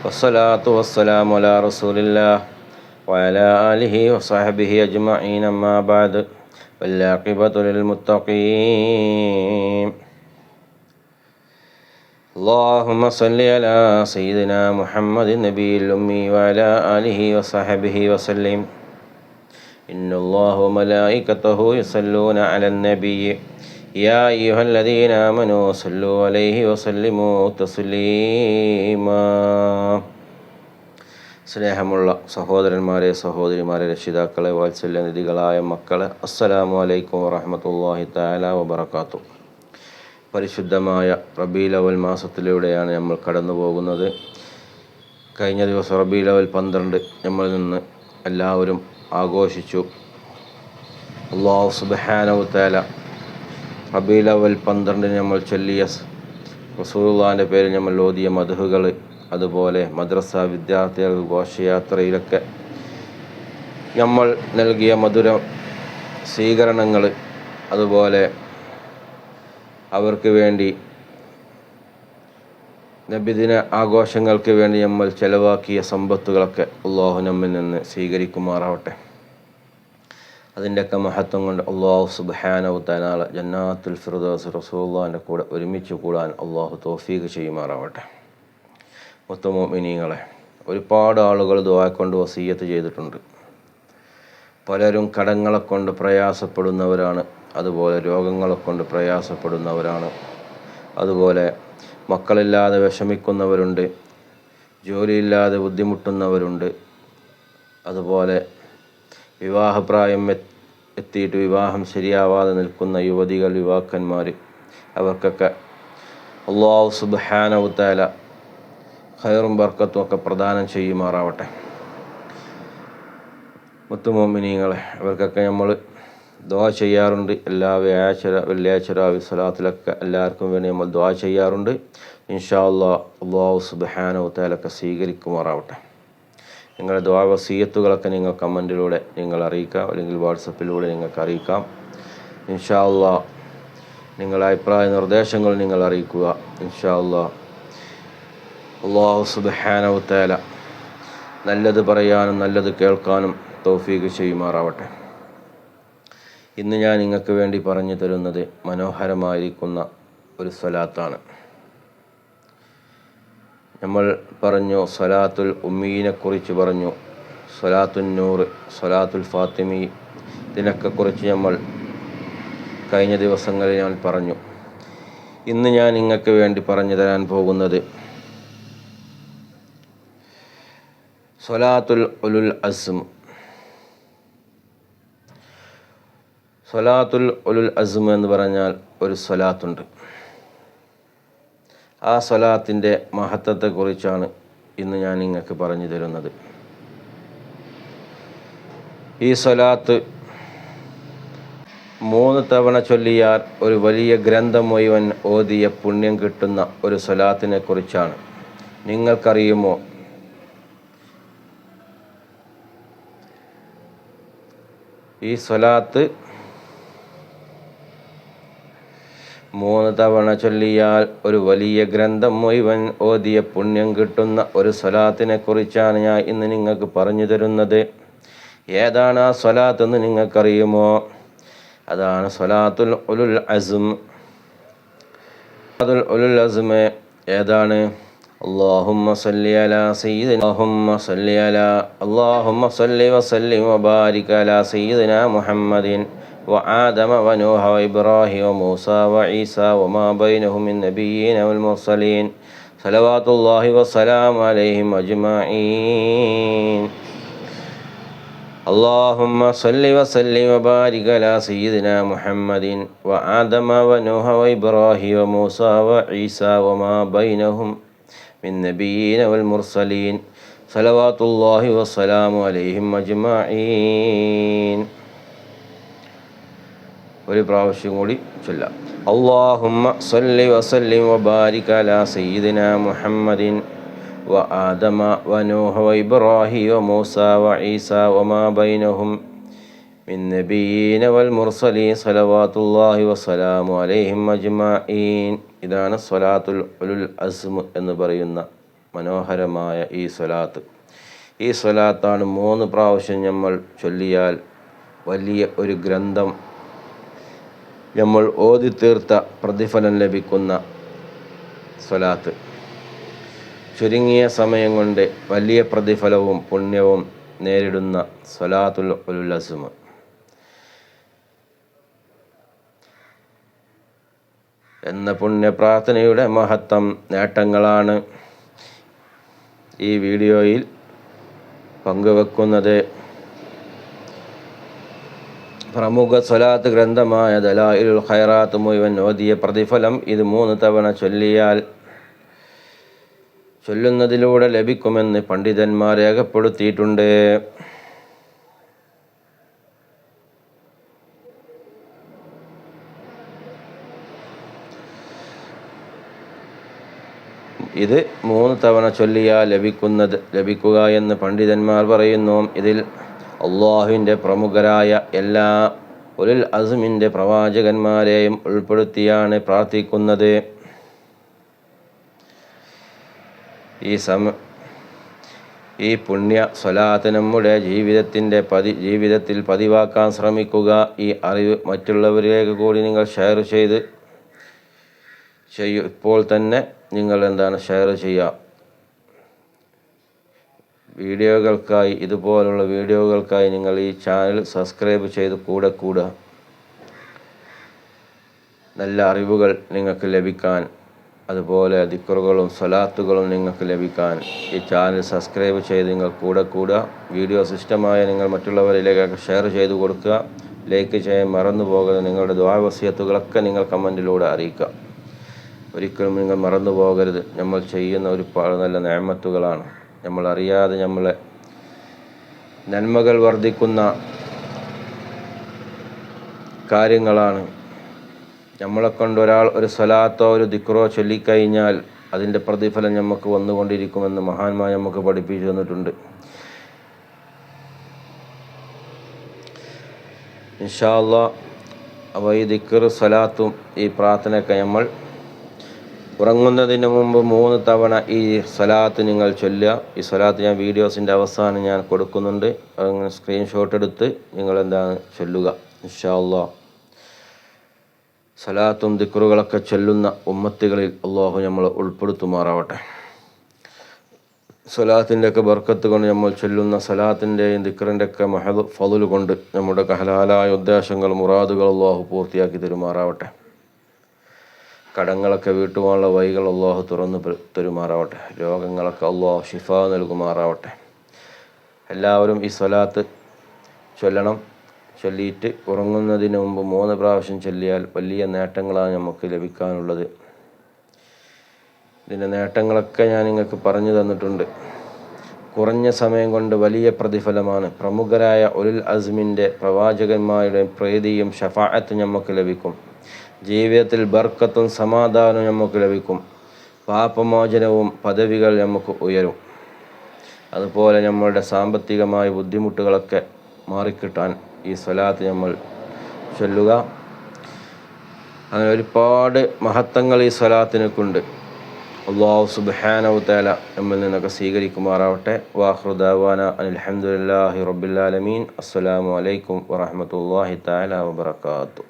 വസ്സലാത്തു വസ്സലാമു അലാ റസൂലില്ലാഹ് വഅലാ ആലിഹി വസഹ്ബിഹി അജ്മഈൻ അമ്മാ ബഅദ് വൽആഖിബതു ലിൽ മുത്തഖീൻ. اللهم صل على سيدنا محمد النبي الأمي وعلى آله وصحبه وسلم. إن الله وملائكته يصلون على النبي يا أيها الذين آمنوا صلوا عليه وسلموا تسليما. സ്നേഹമുള്ള സഹോദരന്മാരെ, സഹോദരിമാരെ, രക്ഷിതാക്കളെ, വാത്സല്യനിധികളായ മക്കളെ, അസ്സലാമു അലൈക്കും വറഹ്മത്തുള്ളാഹി തആല വബറകാതുഹു. പരിശുദ്ധമായ റബീഉൽ അവ്വൽ മാസത്തിലൂടെയാണ് നമ്മൾ കടന്നു പോകുന്നത്. കഴിഞ്ഞ ദിവസം റബീഉൽ അവ്വൽ 12 നമ്മളിൽ നിന്ന് എല്ലാവരും ആഘോഷിച്ചു. അല്ലാഹു സുബ്ഹാനഹു വ തആല റബീഉൽ അവ്വൽ 12 നമ്മൾ ചൊല്ലിയ റസൂലുള്ളാഹിൻ്റെ പേരിൽ നമ്മൾ ഓതിയ മദ്ഹുകൾ, അതുപോലെ മദ്രസ വിദ്യാർത്ഥികൾക്ക് ഘോഷയാത്രയിലൊക്കെ നമ്മൾ നൽകിയ മധുര സ്വീകരണങ്ങൾ, അതുപോലെ അവർക്ക് വേണ്ടി നബിദിന ആഘോഷങ്ങൾക്ക് വേണ്ടി നമ്മൾ ചെലവാക്കിയ സമ്പത്തുകളൊക്കെ അള്ളാഹു നമ്മിൽ നിന്ന് സ്വീകരിക്കുമാറാവട്ടെ. അതിൻ്റെയൊക്കെ മഹത്വം കൊണ്ട് അള്ളാഹു സുബ്ഹാനഹു വ തആല ജന്നാത്തുൽ ഫിർദൗസ് റസൂലുള്ളാഹിൻ്റെ കൂടെ ഒരുമിച്ച് കൂടാൻ അള്ളാഹു തൗഫീഖ് ചെയ്യുമാറാവട്ടെ. മുഅ്മിനീങ്ങളെ, ഒരുപാട് ആളുകൾ ദുആ കൊണ്ട് വസിയ്യത്ത് ചെയ്തിട്ടുണ്ട്. പലരും കടങ്ങളെ കൊണ്ട് പ്രയാസപ്പെടുന്നവരാണ്, അതുപോലെ രോഗങ്ങളെ കൊണ്ട് പ്രയാസപ്പെടുന്നവരാണ്, അതുപോലെ മക്കളില്ലാതെ വിഷമിക്കുന്നവരുണ്ട്, ജോലിയില്ലാതെ ബുദ്ധിമുട്ടുന്നവരുണ്ട്, അതുപോലെ വിവാഹപ്രായം എത്തിയിട്ട് വിവാഹം ശരിയാവാതെ നിൽക്കുന്ന യുവതികൾ, യുവാക്കന്മാർ, അവർക്കൊക്കെ അല്ലാഹു സുബ്ഹാനഹു വ തആല ഖൈറും ബർക്കത്തും ഒക്കെ പ്രദാനം ചെയ്യുമാറാവട്ടെ. മുഅ്മിനീങ്ങളെ, അവർക്കൊക്കെ നമ്മൾ ദുആ ചെയ്യാറുണ്ട്. എല്ലാ വെള്ളിയാഴ്ച രാവിലെ സ്വലാത്തിലൊക്കെ എല്ലാവർക്കും വേണ്ടി നമ്മൾ ദുആ ചെയ്യാറുണ്ട്. ഇൻഷാ അല്ലാഹ് അല്ലാഹു സുബ്ഹാനഹു വ തആല ഒക്കെ സ്വീകരിക്കുമാറാവട്ടെ. നിങ്ങളുടെ ദുആ വസിയ്യത്തുകളൊക്കെ നിങ്ങൾ കമൻറ്റിലൂടെ നിങ്ങൾ അറിയിക്കാം, അല്ലെങ്കിൽ വാട്സപ്പിലൂടെ നിങ്ങൾക്ക് അറിയിക്കാം. ഇൻഷാ അല്ലാഹ് നിങ്ങളുടെ അഭിപ്രായ നിർദ്ദേശങ്ങൾ നിങ്ങൾ അറിയിക്കുക. ഇൻഷാ അല്ലാഹ് അല്ലാഹു സുബ്ഹാനഹു വ തആല നല്ലത് പറയാനും നല്ലത് കേൾക്കാനും തൗഫീഖ് ചെയ്യുമാറാവട്ടെ. ഇന്ന് ഞാൻ നിങ്ങൾക്ക് വേണ്ടി പറഞ്ഞു തരുന്നത് മനോഹരമായിരിക്കുന്ന ഒരു സ്വലാത്താണ്. നമ്മൾ പറഞ്ഞു സ്വലാത്തുൽ ഉമ്മീനെക്കുറിച്ച് പറഞ്ഞു, സ്വലാത്തുൻ നൂർ, സ്വലാത്തുൽ ഫാത്തിമി, ഇതിനൊക്കെ കുറിച്ച് നമ്മൾ കഴിഞ്ഞ ദിവസങ്ങളിൽ ഞാൻ പറഞ്ഞു. ഇന്ന് ഞാൻ നിങ്ങൾക്ക് വേണ്ടി പറഞ്ഞു തരാൻ പോകുന്നത് സ്വലാത്തുൽ ഉലുൽ അസ്ം. സ്വലാത്തുൽ ഉലുൽ അസ്ം എന്ന് പറഞ്ഞാൽ ഒരു സ്വലാത്തുണ്ട്. ആ സ്വലാത്തിൻ്റെ മഹത്വത്തെക്കുറിച്ചാണ് ഇന്ന് ഞാൻ നിങ്ങൾക്ക് പറഞ്ഞു തരുന്നത്. ഈ സ്വലാത്ത് 3 തവണ ചൊല്ലിയാൽ ഒരു വലിയ ഗ്രന്ഥം മുഴുവൻ ഓതിയ പുണ്യം കിട്ടുന്ന ഒരു സ്വലാത്തിനെ കുറിച്ചാണ്. നിങ്ങൾക്കറിയുമോ ഈ സ്വലാത്ത് 3 തവണ ചൊല്ലിയാൽ ഒരു വലിയ ഗ്രന്ഥം മുഴുവൻ ഓതിയ പുണ്യം കിട്ടുന്ന ഒരു സ്വലാത്തിനെ കുറിച്ചാണ് ഞാൻ ഇന്ന് നിങ്ങൾക്ക് പറഞ്ഞു തരുന്നത്. ഏതാണ് ആ സ്വലാത്ത് എന്ന് നിങ്ങൾക്കറിയുമോ? അതാണ് സ്വലാത്തുൽ ഉലുൽ അസ്ം. സ്വലാത്തുൽ ഉലുൽ അസ്ം ഏതാണ്? اللهم صل على سيدنا اللهم صل وسلم وبارك على سيدنا محمد وآدم ونوح وإبراهيم وموسى وعيسى وما بينهم من النبيين والمرسلين صلوات الله والسلام عليهم أجمعين. اللهم صل وسلم وبارك على سيدنا محمد وآدم ونوح وإبراهيم وموسى وعيسى وما بينهم من النبيين والمرسلين صلوات الله والسلام عليهم أجمعين. ഒരു പ്രാവശ്യം കൂടി ചൊല്ലാം. اللهم صل وسلم وبارك على سيدنا محمد وآدم ونوح وإبراهيم وموسى وعيسى وما بينهم من النبيين والمرسلين صلوات الله والسلام عليهم أجمعين. ഇതാണ് സ്വലാത്തുൽ ഉലുൽ അസ്ം എന്ന് പറയുന്ന മനോഹരമായ ഈ സ്വലാത്താണ് 3 പ്രാവശ്യം നമ്മൾ ചൊല്ലിയാൽ വലിയ ഒരു ഗ്രന്ഥം നമ്മൾ ഓതി തീർത്ത പ്രതിഫലം ലഭിക്കുന്ന സ്വലാത്ത്. ചുരുങ്ങിയ സമയം കൊണ്ട് വലിയ പ്രതിഫലവും പുണ്യവും നേരിടുന്ന സ്വലാത്തുൽ ഉലുൽ അസ്മ. എന്ന പുണ്യ പ്രാർത്ഥനയുടെ മഹത്വം നേട്ടങ്ങളാണ് ഈ വീഡിയോയിൽ പങ്കുവെക്കുന്നത്. പ്രമുഖ സ്വലാത്ത് ഗ്രന്ഥമായ ദലായിലുൽ ഖൈറാത്ത് മുഴുവൻ ഓതിയ പ്രതിഫലം ഇത് 3 തവണ ചൊല്ലുന്നതിലൂടെ ലഭിക്കുമെന്ന് പണ്ഡിതന്മാർ രേഖപ്പെടുത്തിയിട്ടുണ്ട്. ഇത് 3 തവണ ചൊല്ലിയാൽ ലഭിക്കുക എന്ന് പണ്ഡിതന്മാർ പറയുന്നു. ഇതിൽ അള്ളാഹുവിൻ്റെ പ്രമുഖരായ എല്ലാ ഉലുൽ അസ്മിൻ്റെ പ്രവാചകന്മാരെയും ഉൾപ്പെടുത്തിയാണ് പ്രാർത്ഥിക്കുന്നത്. ഈ പുണ്യ സ്വലാത്ത് നമ്മുടെ ജീവിതത്തിൽ പതിവാക്കാൻ ശ്രമിക്കുക. ഈ അറിവ് മറ്റുള്ളവരിലേക്ക് കൂടി നിങ്ങൾ ഷെയർ ചെയ്യും. ഇപ്പോൾ തന്നെ നിങ്ങൾ ഷെയർ ചെയ്യുക. ഇതുപോലുള്ള വീഡിയോകൾക്കായി നിങ്ങൾ ഈ ചാനൽ സബ്സ്ക്രൈബ് ചെയ്ത് കൂടുക. നല്ല അറിവുകൾ നിങ്ങൾക്ക് ലഭിക്കാൻ, അതുപോലെ ദിക്റുകളും സ്വലാത്തുകളും നിങ്ങൾക്ക് ലഭിക്കാൻ ഈ ചാനൽ സബ്സ്ക്രൈബ് ചെയ്ത് നിങ്ങൾ കൂടുക. വീഡിയോസ് ഇഷ്ടമായ നിങ്ങൾ മറ്റുള്ളവരിലേക്ക് ഷെയർ ചെയ്ത് കൊടുക്കുക. ലൈക്ക് ചെയ്യാൻ മറന്നു പോകരുത്. നിങ്ങളുടെ ദുആ വസിയത്തുകളൊക്കെ നിങ്ങൾ കമൻറ്റിലൂടെ അറിയിക്കുക. ഒരിക്കലും നിങ്ങൾ മറന്നു പോകരുത്. നമ്മൾ ചെയ്യുന്ന ഒരുപാട് നല്ല നിഅമത്തുകളാണ്. നമ്മൾ അറിയാതെ നമ്മളെ നന്മകൾ വർദ്ധിക്കുന്ന കാര്യങ്ങളാണ്. നമ്മളെക്കൊണ്ട് ഒരാൾ ഒരു സ്വലാത്തോ ഒരു ദിക്റോ ചൊല്ലിക്കഴിഞ്ഞാൽ അതിൻ്റെ പ്രതിഫലം നമുക്ക് വന്നുകൊണ്ടിരിക്കുമെന്ന് മഹാന്മാർ നമുക്ക് പഠിപ്പിച്ചു തന്നിട്ടുണ്ട്. ഇൻഷാ അല്ലാഹ് അപ്പോൾ ഈ ദിക്ർ സ്വലാത്തും ഈ പ്രാർത്ഥനയൊക്കെ നമ്മൾ ഉറങ്ങുന്നതിന് മുമ്പ് 3 തവണ ഈ സ്വലാത്ത് നിങ്ങൾ ചൊല്ലുക. ഈ സ്വലാത്ത് ഞാൻ വീഡിയോസിൻ്റെ അവസാനം ഞാൻ കൊടുക്കുന്നുണ്ട്. അങ്ങനെ സ്ക്രീൻഷോട്ട് എടുത്ത് നിങ്ങൾ ചൊല്ലുക. ഇൻഷാ അല്ലാഹ് സ്വലാത്തും ദിക്റുകളൊക്കെ ചൊല്ലുന്ന ഉമ്മത്തികളിൽ അള്ളാഹു നമ്മൾ ഉൾപ്പെടുത്തുമാറാവട്ടെ. സ്വലാത്തിൻ്റെയൊക്കെ ബർക്കത്ത് കൊണ്ട് നമ്മൾ ചൊല്ലുന്ന സ്വലാത്തിൻ്റെയും ദിക്റിൻ്റെയൊക്കെ ഫളുൽ കൊണ്ട് നമ്മുടെ ഹലാലായ ഉദ്ദേശങ്ങൾ മുറാദുകൾ അള്ളാഹു പൂർത്തിയാക്കി തരുമാറാവട്ടെ. കടങ്ങളൊക്കെ വീട്ടുവാനുള്ള വഴികൾ അള്ളാഹു തുറന്നു തരുമാറാവട്ടെ. രോഗങ്ങളൊക്കെ അള്ളാഹു ശിഫ നൽകുമാറാവട്ടെ. എല്ലാവരും ഈ സ്വലാത്ത് ചൊല്ലണം. ചൊല്ലിയിട്ട് ഉറങ്ങുന്നതിന് മുമ്പ് 3 പ്രാവശ്യം ചൊല്ലിയാൽ വലിയ നേട്ടങ്ങളാണ് നമുക്ക് ലഭിക്കാനുള്ളത്. ഇതിൻ്റെ നേട്ടങ്ങളൊക്കെ ഞാൻ നിങ്ങൾക്ക് പറഞ്ഞു തന്നിട്ടുണ്ട്. കുറഞ്ഞ സമയം കൊണ്ട് വലിയ പ്രതിഫലമാണ്. പ്രമുഖരായ ഉലുൽ അസ്മിൻ്റെ പ്രവാചകന്മാരുടെ പ്രീതിയും ഷഫാഅത്തും നമുക്ക് ലഭിക്കും. ജീവിതത്തിൽ ബർക്കത്തും സമാധാനവും നമുക്ക് ലഭിക്കും. പാപമോചനവും പദവികൾ നമുക്ക് ഉയരും. അതുപോലെ നമ്മളുടെ സാമ്പത്തികമായ ബുദ്ധിമുട്ടുകളൊക്കെ മാറിക്കിട്ടാൻ ഈ സ്വലാത്ത് നമ്മൾ ചൊല്ലുക. അങ്ങനെ ഒരുപാട് മഹത്വങ്ങൾ ഈ സ്വലാത്തിനൊക്കെയുണ്ട്. അല്ലാഹു സുബ്ഹാനഹു വ തആല നമ്മിൽ നിന്നൊക്കെ സ്വീകരിക്കുമാറാവട്ടെ. വാഖിറു ദഅവാന അൽഹംദുലില്ലാഹി റബ്ബിൽ ആലമീൻ. അസ്സലാമു അലൈക്കും വറഹ്മത്തുള്ളാഹി തആല വബറകാതുഹു.